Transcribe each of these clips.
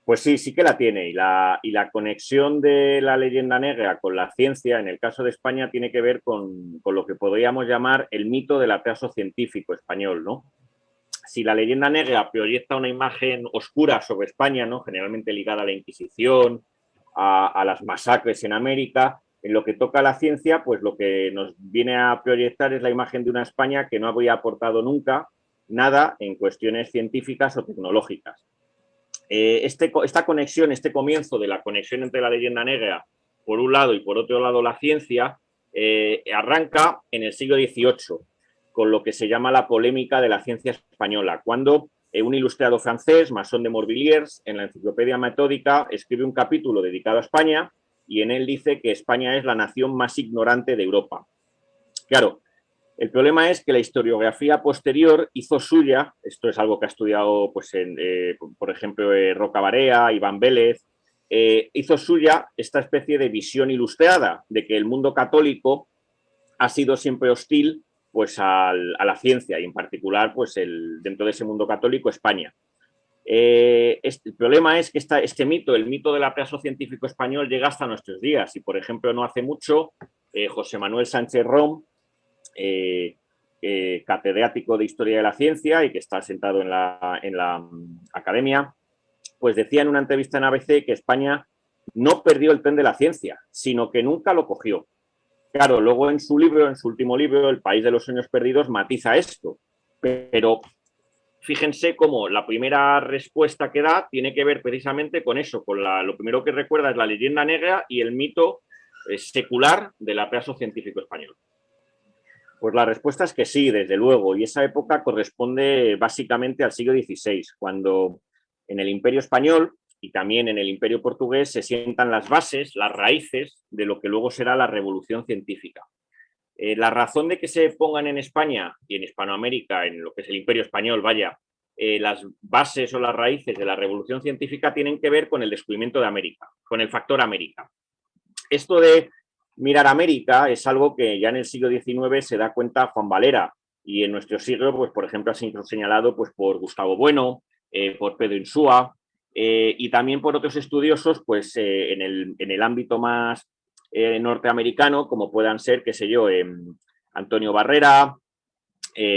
Pues sí, sí que la tiene. Y la conexión de la leyenda negra con la ciencia, en el caso de España, tiene que ver con lo que podríamos llamar el mito del atraso científico español, ¿no? Si la leyenda negra proyecta una imagen oscura sobre España, ¿no? Generalmente ligada a la Inquisición, a las masacres en América, en lo que toca a la ciencia, pues lo que nos viene a proyectar es la imagen de una España que no habría aportado nunca nada en cuestiones científicas o tecnológicas. Esta conexión, este comienzo de la conexión entre la leyenda negra, por un lado, y por otro lado la ciencia, arranca en el siglo XVIII, con lo que se llama la polémica de la ciencia española, cuando un ilustrado francés, Masson de Morvilliers, en la Enciclopedia Metódica, escribe un capítulo dedicado a España y en él dice que España es la nación más ignorante de Europa. Claro, el problema es que la historiografía posterior hizo suya, esto es algo que ha estudiado, pues, por ejemplo, Roca Barea, Iván Vélez, hizo suya esta especie de visión ilustrada de que el mundo católico ha sido siempre hostil, pues, a la ciencia y en particular, pues, dentro de ese mundo católico, España. El problema es que este mito, el mito del atraso científico español, llega hasta nuestros días y, por ejemplo, no hace mucho, José Manuel Sánchez Rom, catedrático de Historia de la Ciencia y que está sentado en la academia, pues decía en una entrevista en ABC que España no perdió el tren de la ciencia, sino que nunca lo cogió. Claro, luego en su libro, en su último libro, El país de los sueños perdidos, matiza esto, pero fíjense cómo la primera respuesta que da tiene que ver precisamente con eso, con lo primero que recuerda es la leyenda negra y el mito secular del atraso científico español. Pues la respuesta es que sí, desde luego, y esa época corresponde básicamente al siglo XVI, cuando en el Imperio Español y también en el Imperio Portugués se sientan las bases, las raíces de lo que luego será la revolución científica. La razón de que se pongan en España y en Hispanoamérica, en lo que es el Imperio Español, las bases o las raíces de la revolución científica tienen que ver con el descubrimiento de América, con el factor América. Esto de mirar América es algo que ya en el siglo XIX se da cuenta Juan Valera y en nuestro siglo, pues, por ejemplo, ha sido señalado, pues, por Gustavo Bueno, por Pedro Insúa y también por otros estudiosos, pues, en el ámbito más norteamericano, como puedan ser, qué sé yo, Antonio Barrera,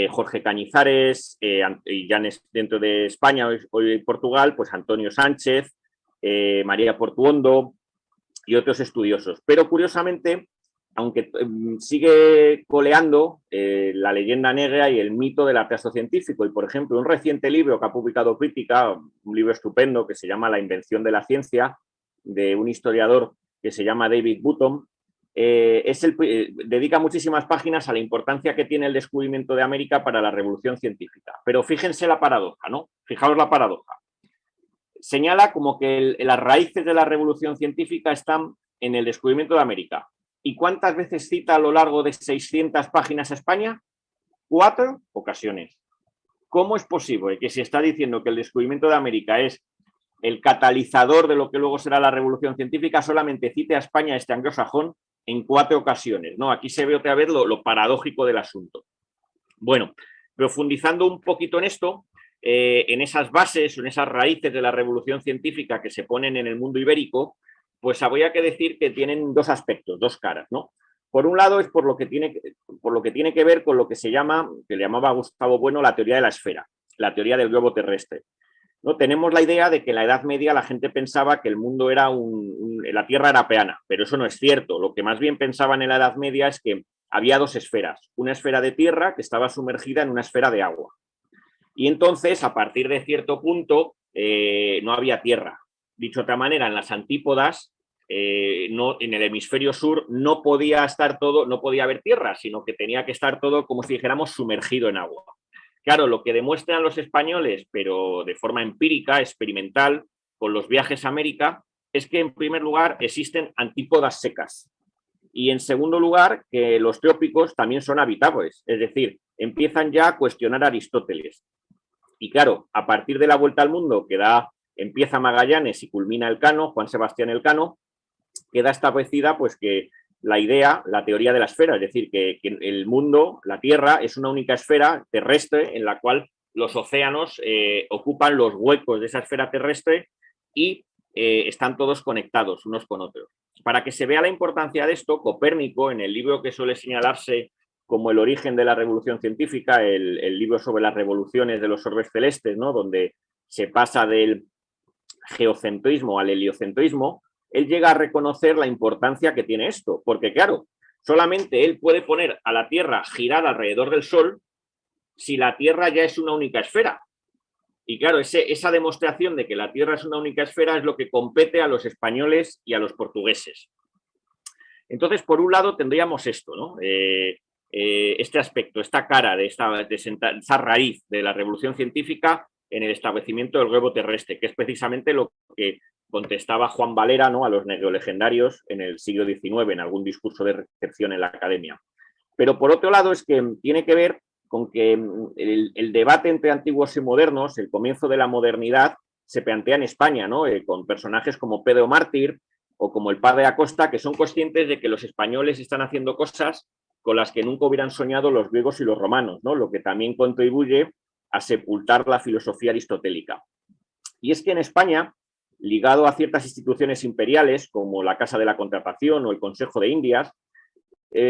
Jorge Cañizares, y ya dentro de España, hoy Portugal, pues Antonio Sánchez, María Portuondo y otros estudiosos. Pero curiosamente, aunque sigue coleando la leyenda negra y el mito del atraso científico. Y, por ejemplo, un reciente libro que ha publicado Crítica, un libro estupendo que se llama La invención de la ciencia, de un historiador que se llama David Button, dedica muchísimas páginas a la importancia que tiene el descubrimiento de América para la revolución científica. Pero fíjense la paradoja, ¿no? Fijaos la paradoja. Señala como que las raíces de la revolución científica están en el descubrimiento de América. ¿Y cuántas veces cita a lo largo de 600 páginas a España? 4 ocasiones. ¿Cómo es posible que se está diciendo que el descubrimiento de América es el catalizador de lo que luego será la revolución científica, solamente cite a España, este anglosajón, en 4 ocasiones? ¿No? Aquí se ve otra vez lo paradójico del asunto. Bueno, profundizando un poquito en esto, en esas bases, en esas raíces de la revolución científica que se ponen en el mundo ibérico, pues habría que decir que tienen 2 aspectos, 2 caras, ¿no? Por un lado es por lo que tiene que ver con lo que se llama, que le llamaba Gustavo Bueno, la teoría de la esfera, la teoría del globo terrestre. ¿No? Tenemos la idea de que en la Edad Media la gente pensaba que el mundo era la Tierra era plana, pero eso no es cierto. Lo que más bien pensaban en la Edad Media es que había 2 esferas, una esfera de tierra que estaba sumergida en una esfera de agua. Y entonces, a partir de cierto punto, no había tierra. Dicho de otra manera, en las antípodas, en el hemisferio sur, no podía haber tierra, sino que tenía que estar todo, como si dijéramos, sumergido en agua. Claro, lo que demuestran los españoles, pero de forma empírica, experimental, con los viajes a América, es que en primer lugar existen antípodas secas. Y en segundo lugar, que los trópicos también son habitables, es decir, empiezan ya a cuestionar a Aristóteles. Y claro, a partir de la vuelta al mundo que empieza Magallanes y culmina Elcano, Juan Sebastián Elcano, queda establecida pues que la idea, la teoría de la esfera, es decir, que el mundo, la Tierra, es una única esfera terrestre en la cual los océanos ocupan los huecos de esa esfera terrestre y están todos conectados unos con otros. Para que se vea la importancia de esto, Copérnico, en el libro que suele señalarse como el origen de la revolución científica, el libro sobre las revoluciones de los orbes celestes, ¿no? Donde se pasa del geocentrismo al heliocentrismo, él llega a reconocer la importancia que tiene esto, porque claro, solamente él puede poner a la Tierra girada alrededor del Sol si la Tierra ya es una única esfera. Y claro, esa demostración de que la Tierra es una única esfera es lo que compete a los españoles y a los portugueses. Entonces, por un lado, tendríamos esto, ¿no? Este aspecto, esta cara de esa raíz de la revolución científica en el establecimiento del globo terrestre, que es precisamente lo que contestaba Juan Valera, ¿no?, a los neolegendarios en el siglo XIX, en algún discurso de recepción en la academia. Pero por otro lado es que tiene que ver con que el debate entre antiguos y modernos, el comienzo de la modernidad, se plantea en España, ¿no? Con personajes como Pedro Mártir o como el padre Acosta, que son conscientes de que los españoles están haciendo cosas con las que nunca hubieran soñado los griegos y los romanos, ¿no? Lo que también contribuye a sepultar la filosofía aristotélica. Y es que en España, ligado a ciertas instituciones imperiales, como la Casa de la Contratación o el Consejo de Indias,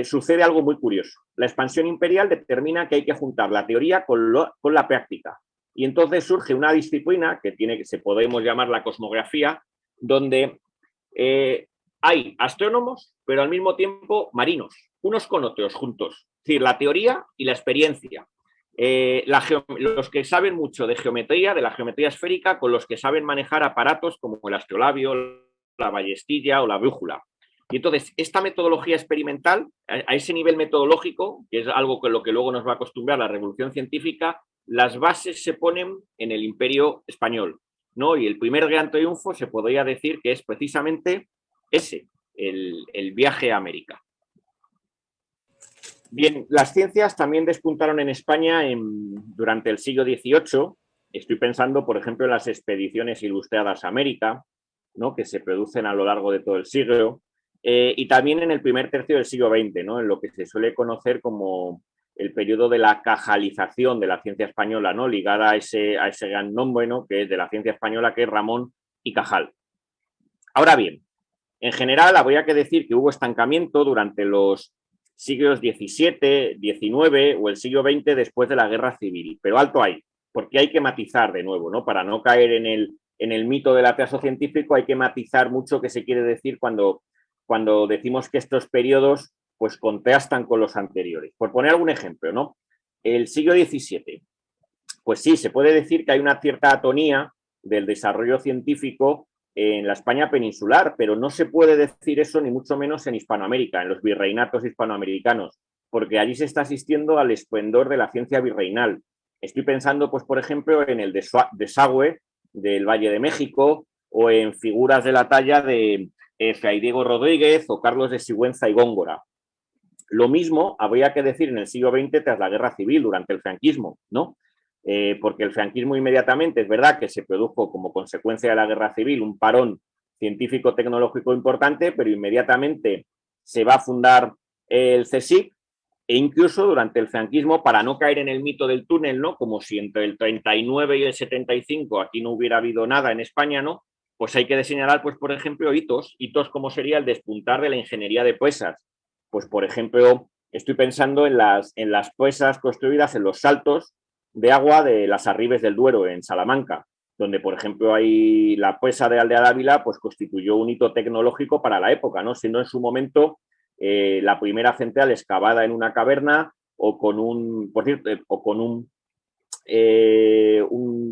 sucede algo muy curioso. La expansión imperial determina que hay que juntar la teoría con la práctica. Y entonces surge una disciplina que se podemos llamar la cosmografía, donde hay astrónomos, pero al mismo tiempo marinos, unos con otros juntos. Es decir, la teoría y la experiencia. Los que saben mucho de geometría, de la geometría esférica, con los que saben manejar aparatos como el astrolabio, la ballestilla o la brújula. Y entonces, esta metodología experimental, a ese nivel metodológico, que es algo con lo que luego nos va a acostumbrar la revolución científica, las bases se ponen en el Imperio Español, ¿no? Y el primer gran triunfo se podría decir que es precisamente ese, el viaje a América. Bien, las ciencias también despuntaron en España durante el siglo XVIII. Estoy pensando, por ejemplo, en las expediciones ilustradas a América, ¿no?, que se producen a lo largo de todo el siglo. Y también en el primer tercio del siglo XX, ¿no?, en lo que se suele conocer como el periodo de la cajalización de la ciencia española, ¿no?, ligada a ese gran nombre, ¿no?, que es de la ciencia española, que es Ramón y Cajal. Ahora bien, en general habría que decir que hubo estancamiento durante los siglos XVII, XIX o el siglo XX después de la Guerra Civil, pero alto ahí, porque hay que matizar de nuevo, ¿no?, para no caer en el mito del atraso científico. Hay que matizar mucho qué se quiere decir cuando decimos que estos periodos pues contrastan con los anteriores. Por poner algún ejemplo, ¿no?, el siglo XVII, pues sí, se puede decir que hay una cierta atonía del desarrollo científico en la España peninsular, pero no se puede decir eso ni mucho menos en Hispanoamérica, en los virreinatos hispanoamericanos, porque allí se está asistiendo al esplendor de la ciencia virreinal. Estoy pensando, pues, por ejemplo, en el desagüe del Valle de México o en figuras de la talla de Fray Diego Rodríguez o Carlos de Sigüenza y Góngora. Lo mismo habría que decir en el siglo XX tras la Guerra Civil, durante el franquismo, ¿no? Porque el franquismo inmediatamente, es verdad que se produjo como consecuencia de la Guerra Civil un parón científico-tecnológico importante, pero inmediatamente se va a fundar el CSIC, e incluso durante el franquismo, para no caer en el mito del túnel, ¿no?, como si entre el 39 y el 75 aquí no hubiera habido nada en España, ¿no?, pues hay que señalar, pues, por ejemplo, hitos como sería el despuntar de la ingeniería de presas. Pues, por ejemplo, estoy pensando en las presas construidas en los saltos de agua de las Arribes del Duero, en Salamanca, donde, por ejemplo, hay la presa de Aldea Dávila, pues constituyó un hito tecnológico para la época, ¿no?, siendo en su momento la primera central excavada en una caverna o con un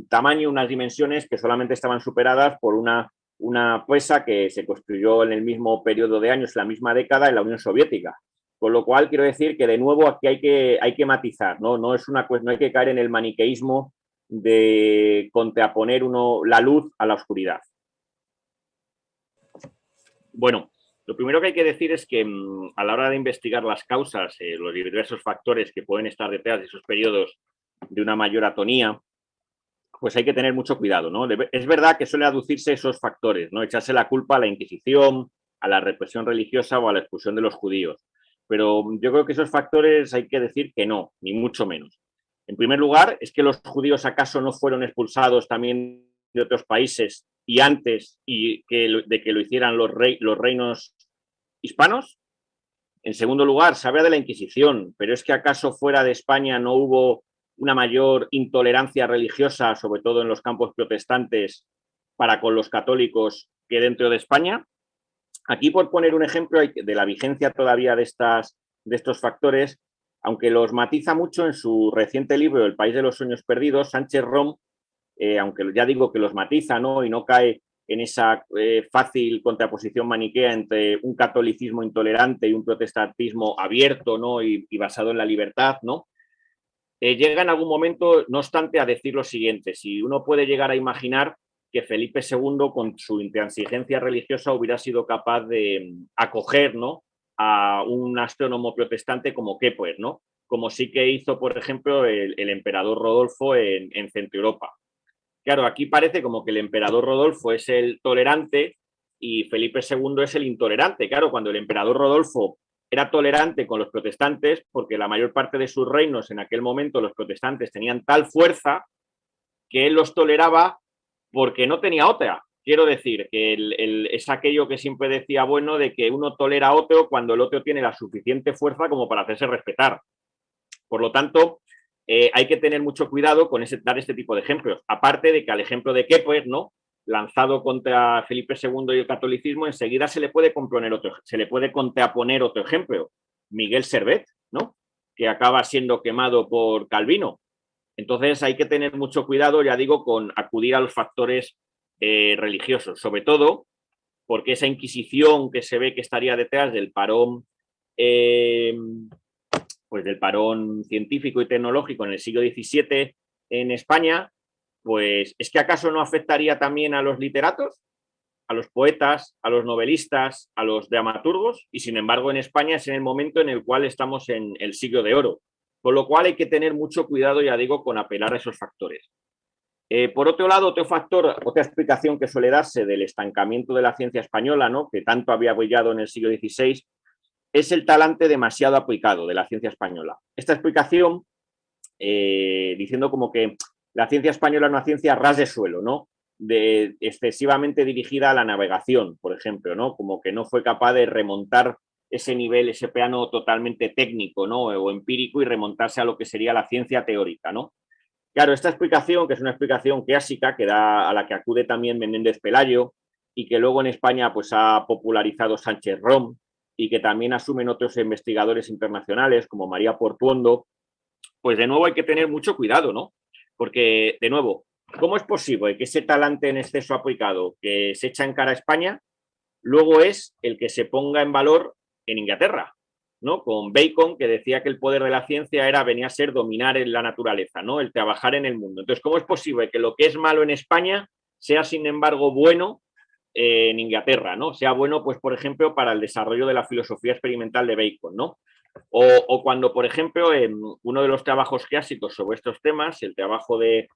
tamaño, unas dimensiones que solamente estaban superadas por una presa que se construyó en el mismo periodo de años, en la misma década, en la Unión Soviética. Con lo cual, quiero decir que, de nuevo, aquí hay que matizar, ¿no? No hay que caer en el maniqueísmo de contraponer la luz a la oscuridad. Bueno, lo primero que hay que decir es que a la hora de investigar las causas, los diversos factores que pueden estar detrás de esos periodos de una mayor atonía, pues hay que tener mucho cuidado, ¿no? Es verdad que suele aducirse esos factores, ¿no?, echarse la culpa a la Inquisición, a la represión religiosa o a la expulsión de los judíos. Pero yo creo que esos factores hay que decir que no, ni mucho menos. En primer lugar, ¿es que los judíos acaso no fueron expulsados también de otros países y antes de que lo hicieran los reinos hispanos. En segundo lugar, se habla de la Inquisición, pero es que acaso fuera de España no hubo una mayor intolerancia religiosa, sobre todo en los campos protestantes, para con los católicos que dentro de España. Aquí, por poner un ejemplo de la vigencia todavía de estos factores, aunque los matiza mucho en su reciente libro El país de los sueños perdidos, Sánchez Rom, aunque ya digo que los matiza, ¿no? Y no cae en esa fácil contraposición maniquea entre un catolicismo intolerante y un protestantismo abierto, ¿no? Y basado en la libertad, ¿no? Llega en algún momento, no obstante, a decir lo siguiente: si uno puede llegar a imaginar que Felipe II, con su intransigencia religiosa, hubiera sido capaz de acoger, ¿no?, a un astrónomo protestante como Kepler, ¿no?, como sí que hizo, por ejemplo, el emperador Rodolfo en Centro Europa. Claro, aquí parece como que el emperador Rodolfo es el tolerante y Felipe II es el intolerante. Claro, cuando el emperador Rodolfo era tolerante con los protestantes, porque la mayor parte de sus reinos en aquel momento los protestantes tenían tal fuerza que él los toleraba porque no tenía otra. Quiero decir que es aquello que siempre decía bueno de que uno tolera a otro cuando el otro tiene la suficiente fuerza como para hacerse respetar. Por lo tanto, hay que tener mucho cuidado con dar este tipo de ejemplos. Aparte de que al ejemplo de Kepler, ¿no?, lanzado contra Felipe II y el catolicismo, enseguida se le puede contraponer otro ejemplo, Miguel Servet, ¿no?, que acaba siendo quemado por Calvino. Entonces hay que tener mucho cuidado, ya digo, con acudir a los factores religiosos, sobre todo porque esa Inquisición que se ve que estaría detrás del parón, pues del parón científico y tecnológico en el siglo XVII en España, pues es que acaso no afectaría también a los literatos, a los poetas, a los novelistas, a los dramaturgos, y sin embargo en España es en el momento en el cual estamos en el siglo de oro. Con lo cual hay que tener mucho cuidado, ya digo, con apelar a esos factores. Por otro lado, otro factor, otra explicación que suele darse del estancamiento de la ciencia española, ¿no?, que tanto había brillado en el siglo XVI, es el talante demasiado aplicado de la ciencia española. Esta explicación, diciendo como que la ciencia española es una ciencia ras de suelo, ¿no?, excesivamente dirigida a la navegación, por ejemplo, ¿no?, como que no fue capaz de remontar ese nivel, ese plano totalmente técnico, ¿no?, o empírico, y remontarse a lo que sería la ciencia teórica, ¿no? Claro, esta explicación, que es una explicación clásica, a la que acude también Menéndez Pelayo, y que luego en España pues ha popularizado Sánchez Rom, y que también asumen otros investigadores internacionales como María Portuondo, pues de nuevo hay que tener mucho cuidado, ¿no? Porque, de nuevo, ¿cómo es posible que ese talante en exceso aplicado que se echa en cara a España luego es el que se ponga en valor en Inglaterra, ¿no? Con Bacon, que decía que el poder de la ciencia venía a ser dominar en la naturaleza, ¿no?, el trabajar en el mundo. Entonces, ¿cómo es posible que lo que es malo en España sea, sin embargo, bueno en Inglaterra, ¿no? Sea bueno, pues, por ejemplo, para el desarrollo de la filosofía experimental de Bacon, ¿no? O cuando, por ejemplo, en uno de los trabajos clásicos sobre estos temas, el trabajo de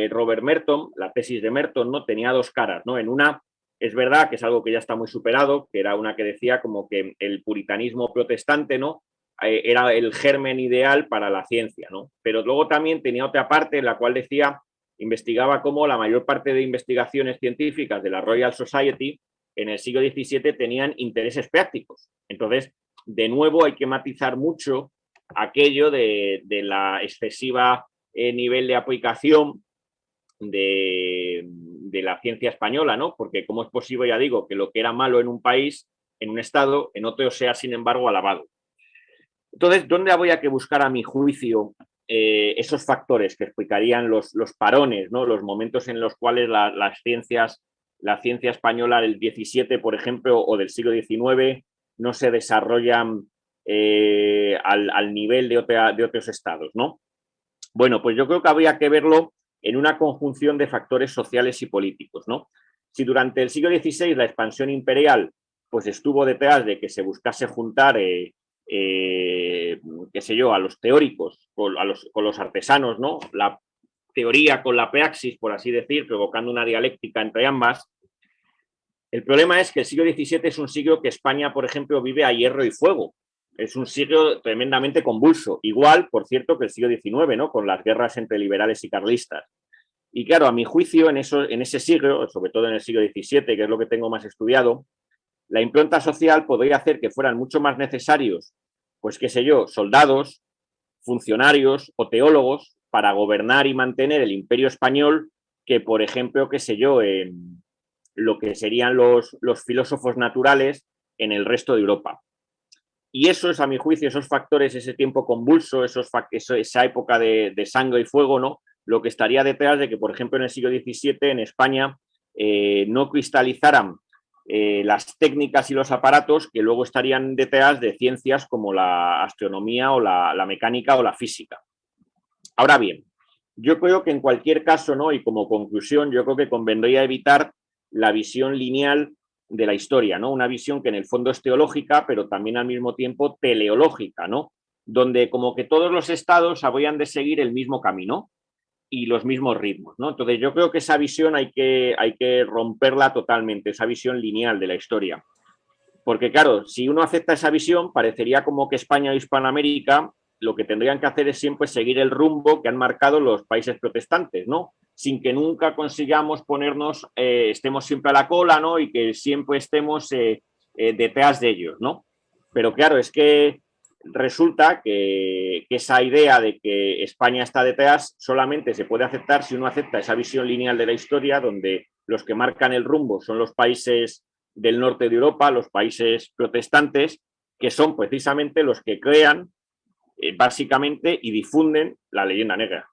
Robert Merton, la tesis de Merton, ¿no?, tenía dos caras, ¿no? En una, es verdad que es algo que ya está muy superado, que era una que decía como que el puritanismo protestante, ¿no?, era el germen ideal para la ciencia, ¿no? Pero luego también tenía otra parte en la cual decía, investigaba cómo la mayor parte de investigaciones científicas de la Royal Society en el siglo XVII tenían intereses prácticos. Entonces, de nuevo hay que matizar mucho aquello de la excesiva nivel de aplicación de la ciencia española, ¿no? Porque cómo es posible, ya digo, que lo que era malo en un país, en un estado, en otro sea, sin embargo, alabado. Entonces, ¿dónde habría que buscar, a mi juicio, esos factores que explicarían los parones, ¿no?, los momentos en los cuales la ciencia española del XVII, por ejemplo, o del siglo XIX, no se desarrollan al nivel de otros estados, ¿no? Bueno, pues yo creo que habría que verlo en una conjunción de factores sociales y políticos, ¿no? Si durante el siglo XVI la expansión imperial pues estuvo detrás de que se buscase juntar, qué sé yo, a los teóricos con los artesanos, ¿no?, la teoría con la praxis, por así decir, provocando una dialéctica entre ambas. El problema es que el siglo XVII es un siglo que España, por ejemplo, vive a hierro y fuego. Es un siglo tremendamente convulso. Igual, por cierto, que el siglo XIX, ¿no?, con las guerras entre liberales y carlistas. Y claro, a mi juicio, en ese siglo, sobre todo en el siglo XVII, que es lo que tengo más estudiado, la impronta social podría hacer que fueran mucho más necesarios, pues qué sé yo, soldados, funcionarios o teólogos para gobernar y mantener el imperio español que, por ejemplo, qué sé yo, lo que serían los filósofos naturales en el resto de Europa. Y eso es, a mi juicio, esos factores, ese tiempo convulso, esa época de sangre y fuego, ¿no? Lo que estaría detrás de que, por ejemplo, en el siglo XVII en España no cristalizaran las técnicas y los aparatos que luego estarían detrás de ciencias como la astronomía o la mecánica o la física. Ahora bien, yo creo que en cualquier caso, ¿no? Y como conclusión, yo creo que convendría evitar la visión lineal de la historia, ¿no? Una visión que en el fondo es teológica, pero también al mismo tiempo teleológica, ¿no? Donde como que todos los estados habrían de seguir el mismo camino y los mismos ritmos, ¿no? Entonces yo creo que esa visión hay que romperla totalmente, esa visión lineal de la historia. Porque claro, si uno acepta esa visión, parecería como que España y Hispanoamérica lo que tendrían que hacer es siempre seguir el rumbo que han marcado los países protestantes, ¿no? Sin que nunca consigamos ponernos, estemos siempre a la cola, ¿no? Y que siempre estemos detrás de ellos, ¿no? Pero claro, es que resulta que esa idea de que España está detrás solamente se puede aceptar si uno acepta esa visión lineal de la historia, donde los que marcan el rumbo son los países del norte de Europa, los países protestantes, que son precisamente los que crean básicamente y difunden la leyenda negra.